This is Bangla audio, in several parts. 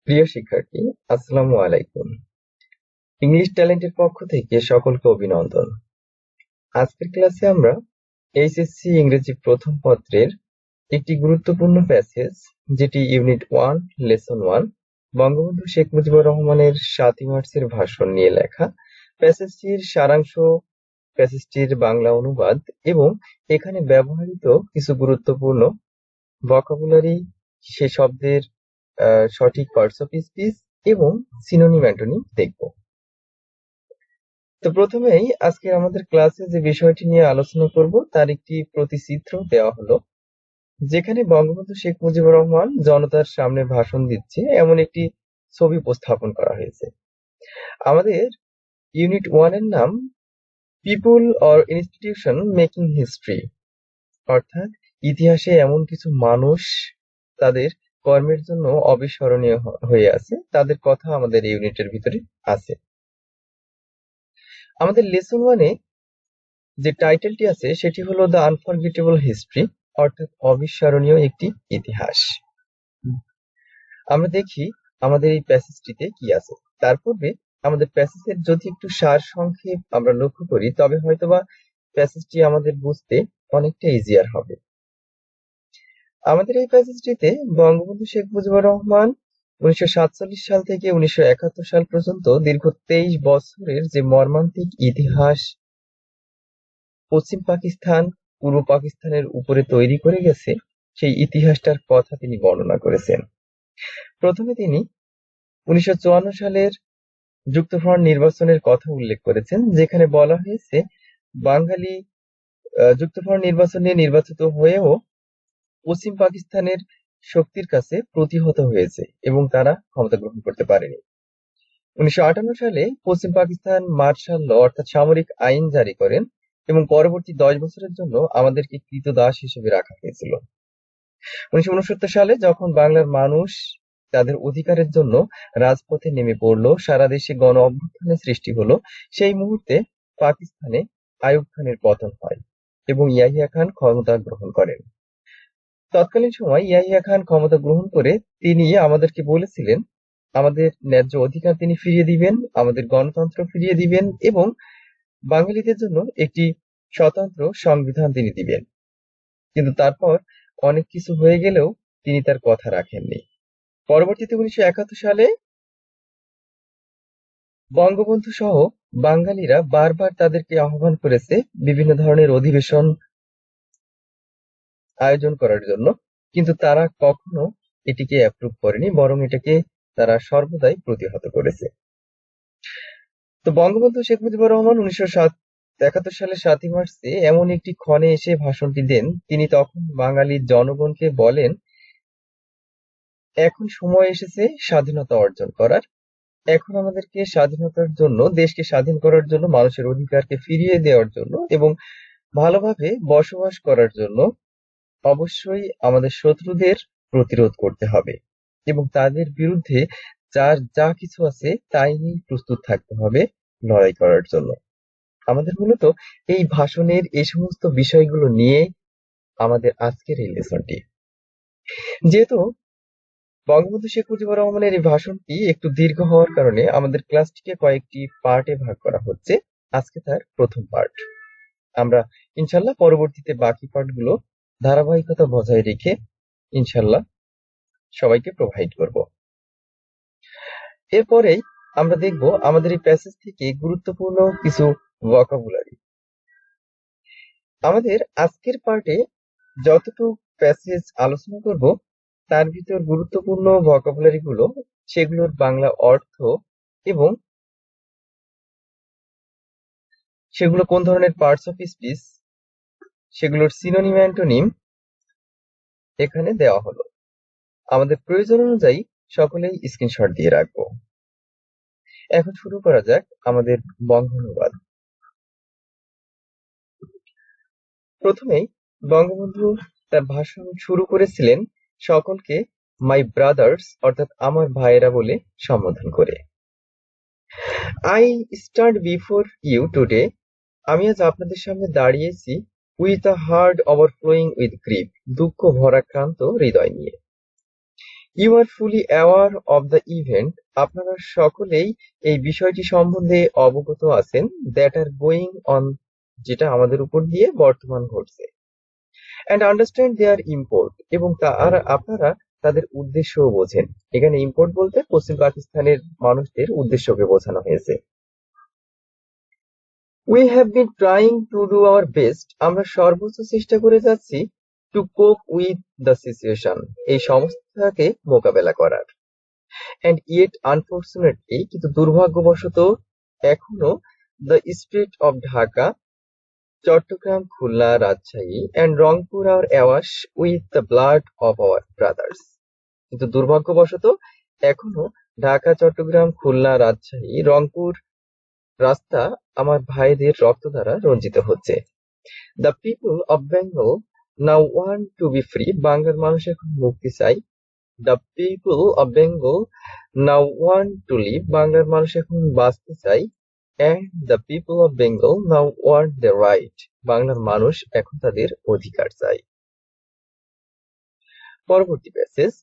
প্রিয় শিক্ষার্থী, আসসালামু আলাইকুম। ইংলিশ ট্যালেন্টের পক্ষ থেকে সকলকে অভিনন্দন। আজকের ক্লাসে আমরা এইচএসসি ইংরেজি প্রথম পত্রের একটি গুরুত্বপূর্ণ প্যাসেজ, যেটি ইউনিট 1 লেসন 1 বঙ্গবন্ধু শেখ মুজিবুর রহমানের 7ই মার্চের ভাষণ নিয়ে লেখা। প্যাসেজটির সারাংশ, প্যাসেজটির বাংলা অনুবাদ এবং এখানে ব্যবহৃত কিছু গুরুত্বপূর্ণ ভোকাবুলারি, সে শব্দের সঠিক পার্টস অফ স্পিচ এবং সিনোনিম অ্যান্টোনিম দেখব। তো প্রথমেই আজকে আমাদের ক্লাসে যে বিষয়টি নিয়ে আলোচনা করব তার একটি প্রতিচিত্র দেওয়া হলো, যেখানে বঙ্গবন্ধু শেখ মুজিবুর রহমান জনতার সামনে ভাষণ দিচ্ছে এমন একটি ছবি উপস্থাপন করা হয়েছে। আমাদের ইউনিট 1 এর নাম people or institution making history, অর্থাৎ ইতিহাসে এমন কিছু মানুষ তাদের কর্মের জন্য অবিস্মরণীয় হয়ে আছে, তাদের কথা আমাদের ইউনিটের ভিতরে আছে। আমাদের লেসন 1-এ যে টাইটেলটি আছে সেটি হলো দ্য আনফরগেটেবল হিস্ট্রি, অর্থাৎ অবিস্মরণীয় একটি ইতিহাস। আমরা দেখি আমাদের এই প্যাসেজটিতে কি আছে। তার পূর্বে আমাদের প্যাসেজের যদি একটু সার সংক্ষেপ আমরা লক্ষ্য করি, তবে হয়তোবা প্যাসেজটি আমাদের বুঝতে অনেকটা ইজিয়ার হবে। আমাদের এই প্যাসেজটিতে বঙ্গবন্ধু শেখ মুজিবুর রহমান 1947 সাল থেকে 1971 সাল পর্যন্ত দীর্ঘ 23 বছরের যে মর্মান্তিক ইতিহাস পশ্চিম পাকিস্তান পূর্ব পাকিস্তানের উপরে তৈরি করে গেছে, সেই ইতিহাসটার কথা তিনি বর্ণনা করেছেন। প্রথমে তিনি 1954 সালের যুক্তফ্রন্ট নির্বাচনের কথা উল্লেখ করেছেন, যেখানে বলা হয়েছে বাঙালি যুক্তফ্রন্ট নির্বাচনে নির্বাচিত হয়েও পশ্চিম পাকিস্তানের শক্তির কাছে প্রতিহত হয়েছে এবং তারা ক্ষমতা গ্রহণ করতে পারেনি। 1958 সালে পশ্চিম পাকিস্তান মার্শাল ল অর্থাৎ সামরিক আইন জারি করেন এবং পরবর্তী 10 বছরের জন্য আমাদেরকে ক্রীতদাস হিসেবে রাখা হয়েছিল। 1969 সালে যখন বাংলার মানুষ তাদের অধিকারের জন্য রাজপথে নেমে পড়ল, সারা দেশে গণ অভ্যুত্থানের সৃষ্টি হলো, সেই মুহূর্তে পাকিস্তানে আইয়ুব খানের পতন হয় এবং ইয়াহিয়া খান ক্ষমতা গ্রহণ করেন। তৎকালীন সময় ইয়াহিয়া খান ক্ষমতা গ্রহণ করে তিনি আমাদেরকে বলেছিলেন আমাদের ন্যায্য অধিকার তিনি ফিরিয়ে দিবেন, আমাদের গণতন্ত্র ফিরিয়ে দিবেন এবং বাঙালিদের জন্য একটি স্বতন্ত্র সংবিধান তিনি দিবেন। কিন্তু তারপর অনেক কিছু হয়ে গেলেও তিনি তার কথা রাখেননি। পরবর্তীতে 1971 সালে বঙ্গবন্ধু সহ বাঙালিরা বারবার তাদেরকে আহ্বান করেছে বিভিন্ন ধরনের অধিবেশন আয়োজন করার জন্য, কিন্তু তারা কখনো এটিকে অ্যাপ্রুভ করেনি, বরং এটাকে তারা সর্বদাই প্রতিহত করেছে। তো বঙ্গবন্ধু শেখ মুজিবুর রহমান 1971 সালের 7ই মার্চে এমন একটি ক্ষণে এসে ভাষণটি দেন। তিনি তখন বাঙালি জনগণকে বলেন, এখন সময় এসেছে স্বাধীনতা অর্জন করার। এখন আমাদেরকে স্বাধীনতার জন্য, দেশকে স্বাধীন করার জন্য, মানুষের অধিকারকে ফিরিয়ে দেওয়ার জন্য এবং ভালোভাবে বসবাস করার জন্য অবশ্যই আমাদের শত্রুদের প্রতিরোধ করতে হবে এবং তাদের বিরুদ্ধে যার যা কিছু আছে তাই নিয়ে প্রস্তুত থাকতে হবে লড়াই করার জন্য। আমাদের মূলত এই ভাষণের এই সমস্ত বিষয়গুলো নিয়ে আমাদের আজকের এই লেসনটি। যেহেতু বঙ্গবন্ধু শেখ মুজিবুর রহমানের এই ভাষণটি একটু দীর্ঘ হওয়ার কারণে আমাদের ক্লাসটিকে কয়েকটি পার্টে ভাগ করা হচ্ছে। আজকে তার প্রথম পার্ট। আমরা ইনশাল্লাহ পরবর্তীতে বাকি পার্টগুলো ধারাবাহিকতা বজায় রেখে ইনশাল্লাহ সবাইকে প্রোভাইড করব। এরপরেই আমরা দেখব আমাদের এই প্যাসেজ থেকে গুরুত্বপূর্ণ কিছু ভোকাবুলারি। আমাদের আজকের পার্টে যতটুকু প্যাসেজ আলোচনা করব তার ভিতর গুরুত্বপূর্ণ ভোকাবুলারি গুলো, সেগুলোর বাংলা অর্থ এবং সেগুলো কোন ধরনের পার্টস অফ স্পিচ, সেগুলোর সিনোনিম অ্যান্টোনিম এখানে দেওয়া হলো। আমাদের প্রয়োজন অনুযায়ী সকলেই স্ক্রিনশট দিয়ে রাখবো। এখন শুরু করা যাক আমাদের বঙ্গ অনুবাদ। প্রথমেই বঙ্গবন্ধু তার ভাষণ শুরু করেছিলেন সকলকে মাই ব্রাদার্স অর্থাৎ আমার ভাইয়েরা বলে সম্বোধন করে। I stand before you today, আমি আজ আপনাদের সামনে দাঁড়িয়েছি with a heart overflowing with grief, দুঃখ ভরাক্রান্ত হৃদয় নিয়ে। You are fully aware of the event, আপনারা সকলেই এই বিষয়টি সম্বন্ধে অবগত আছেন, দ্যাট আর গোয়িং অন, যেটা আমাদের উপর দিয়ে বর্তমান ঘটছে, অ্যান্ড আন্ডারস্ট্যান্ড দেয়ার ইম্পোর্ট, এবং আপনারা তাদের উদ্দেশ্যও বোঝেন। এখানে ইম্পোর্ট বলতে পশ্চিম পাকিস্তানের মানুষদের উদ্দেশ্যকে বোঝানো হয়েছে। We have been trying to do our best, আমরা সর্বোচ্চ চেষ্টা করে যাচ্ছি, টু কোপ উইথ দ্য সিচুয়েশন, এই সমস্যাকে মোকাবেলা করার। অ্যান্ড ইয়েট আনফরচুনেটলি, কিন্তু দুর্ভাগ্যবশত এখনো, the street of Dhaka, Chattogram, Khulna, Rajshahi and Rangpur are awash with the blood of our brothers, কিন্তু দুর্ভাগ্যবশত এখনো ঢাকা, চট্টগ্রাম, খুলনা, রাজশাহী, রংপুর রাস্তা আমার ভাইদের রক্ত দ্বারা রঞ্জিত হচ্ছে। The people of Bengal now want to be free, বাংলার মানুষ এখন মুক্তি চাই। The people of Bengal now want to live, বাংলার মানুষ এখন বাঁচতে চাই। And the people of Bengal now want the right, বাংলার মানুষ এখন তাদের অধিকার চাই। পরবর্তী passage,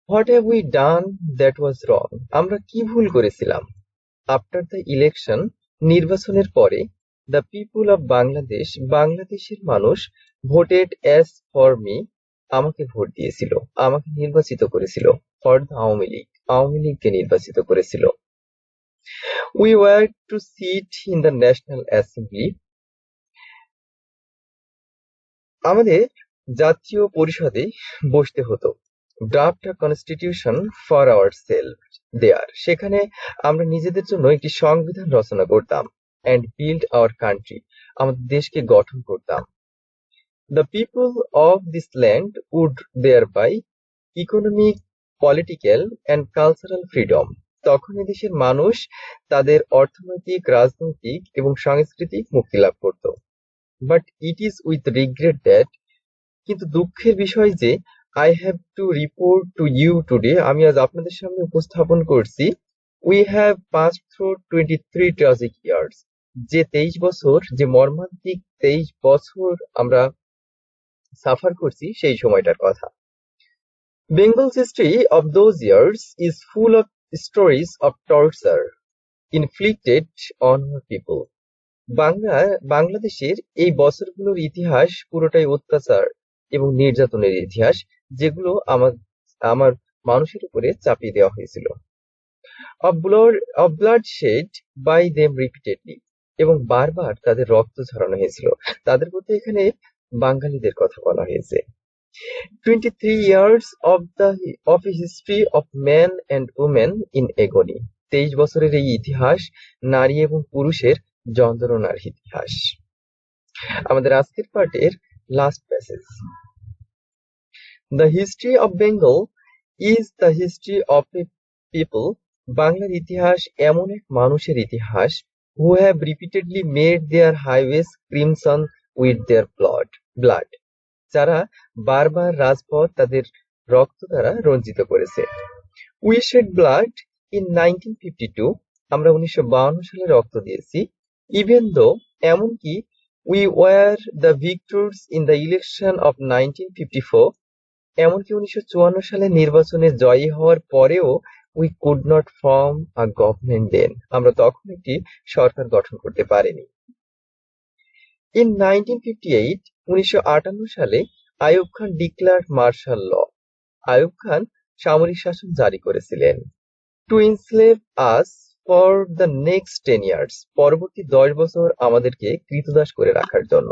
what have we done that was wrong, আমরা কি ভুল করেছিলাম। আফটার দ্য ইলেকশন, নির্বাচনের পরে, দ্য পিপল অফ বাংলাদেশ, বাংলাদেশের মানুষ, ভোটেড অ্যাজ ফর মি, আমাকে ভোট দিয়েছিল, আমাকে নির্বাচিত করেছিল। ফর দ্য আওয়ামী লীগ, আওয়ামী লীগকে নির্বাচিত করেছিল। We were to sit in the National Assembly, আমাদের জাতীয় পরিষদে বসতে হতো। Draft a constitution for our self there, সেখানে আমরা নিজেদের জন্য একটি সংবিধান রচনা করতাম। অ্যান্ড বিল্ড আওয়ার কান্ট্রি, আমাদের দেশকে গঠন করতাম। The people of this land would thereby economic, political and cultural freedom, তখন এদেশের মানুষ তাদের অর্থনৈতিক, রাজনৈতিক এবং সাংস্কৃতিক মুক্তি লাভ করত। But it is with regret that, কিন্তু দুঃখের বিষয় যে, I have to report to you today, আমি আজ আপনাদের সামনে উপস্থাপন করছি, we have pass through 23 tragic years, যে 23 বছর, যে মর্মান্তিক 23 বছর আমরা সাফার করছি সেই সময়টার কথা। Bengal's history of those years is full of stories of torture inflicted on people, বাংলাদেশের এই বছরগুলোর ইতিহাস পুরোটাই অত্যাচার এবং নির্যাতনের ইতিহাস, যেগুলো আমার মানুষের উপরে চাপিয়ে দেওয়া হয়েছিল। Of bloodshed by them repeatedly, এবং বারবার তাদের রক্ত ঝরানো হয়েছিল। তাদের মধ্যে এখানে বাঙালিদের কথা বলা হয়েছে। 23 years of a history of men and women in agony, 23 বছরের এই ইতিহাস নারী এবং পুরুষের যন্ত্রণার ইতিহাস। আমাদের আজকের পার্টের last passage, the history of Bengal is the history of A people, বাংলার ইতিহাস এমন এক মানুষের ইতিহাস, who have repeatedly made their highways crimson with their blood, যারা বারবার রাজপথ তাদের রক্ত দ্বারা রঞ্জিত করেছে। উই শেড ব্লাড ইন 1952, আমরা 1952 সালে রক্ত দিয়েছি। ইভেন দো, এমনকি, we were the victors in the election of 1954, এমনকি 1954 সালে নির্বাচনে জয়ী হওয়ার পরেও, we could not form a government then, আমরা তখন একটি সরকার গঠন করতে পারিনি। ইন 1958, 1958 সালে Ayub Khan declared martial law, Ayub Khan সামরিক শাসন জারি করেছিলেন। To enslave us for the next 10 years, পরবর্তী 10 বছর আমাদেরকে কৃতদাস করে রাখার জন্য।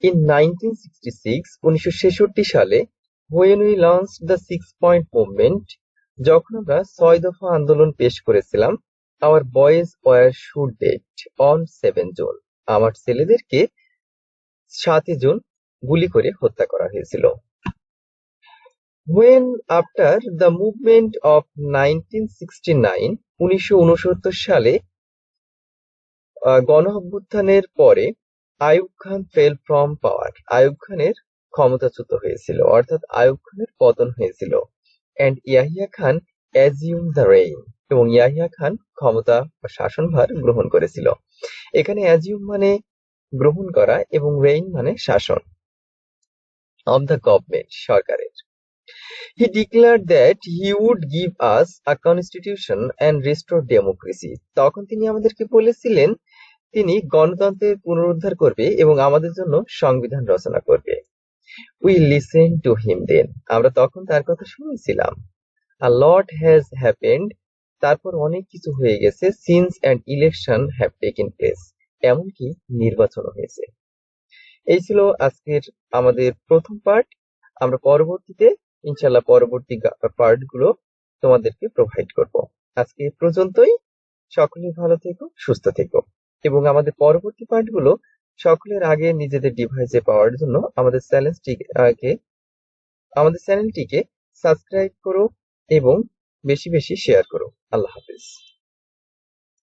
ইন 1966, 1966 সালে, when we launched the 6-point movement, যখন আমরা 6 দফা আন্দোলন পেশ করেছিলাম, our boys were shot dead on 7 June, আমার ছেলেদেরকে 7 জুন গুলি করে হত্যা করা হয়েছিল। When after the movement of 1969, 1969 সালে গণ অভ্যুত্থানের পরে, আইয়ুব খান ফেল ফ্রম পাওয়ার, আইয়ুব খানের ক্ষমতাচ্যুত হয়েছিল, অর্থাৎ আইয়ুব খানের পতন হয়েছিল। And Yahya Khan assume the rain, এবং ইয়াহিয়া খান ক্ষমতা বা শাসনভার গ্রহণ করেছিল। এখানে অ্যাজিউম মানে গ্রহণ করা এবং রেইন মানে শাসন, অফ দ্য গভর্নমেন্ট, সরকারের। He declared that he would give us a constitution and restore democracy. তখন তিনি আমাদেরকে বলেছিলেন তিনি গণতন্ত্রের পুনরুদ্ধার করবে এবং আমাদের জন্য সংবিধান রচনা করবে। We listened to him then. আমরা তখন তার কথা শুনেছিলাম। A lot has happened. তারপর অনেক কিছু হয়ে গেছে since an election have taken place. এমনকি নির্বাচন হয়েছে। এই ছিল আজকের আমাদের প্রথম পার্ট। আমরা পরবর্তীতে ইনশাল্লাহ পরবর্তী পার্টগুলো তোমাদেরকে প্রোভাইড করব। আজকে এ পর্যন্তই। সকলে ভালো থেকো, সুস্থ থেকো এবং আমাদের পরবর্তী পার্টগুলো সকলের আগে নিজেদের ডিভাইসে পাওয়ার জন্য আমাদের চ্যানেলটিকে সাবস্ক্রাইব করো এবং বেশি বেশি শেয়ার করো। আল্লাহ হাফেজ।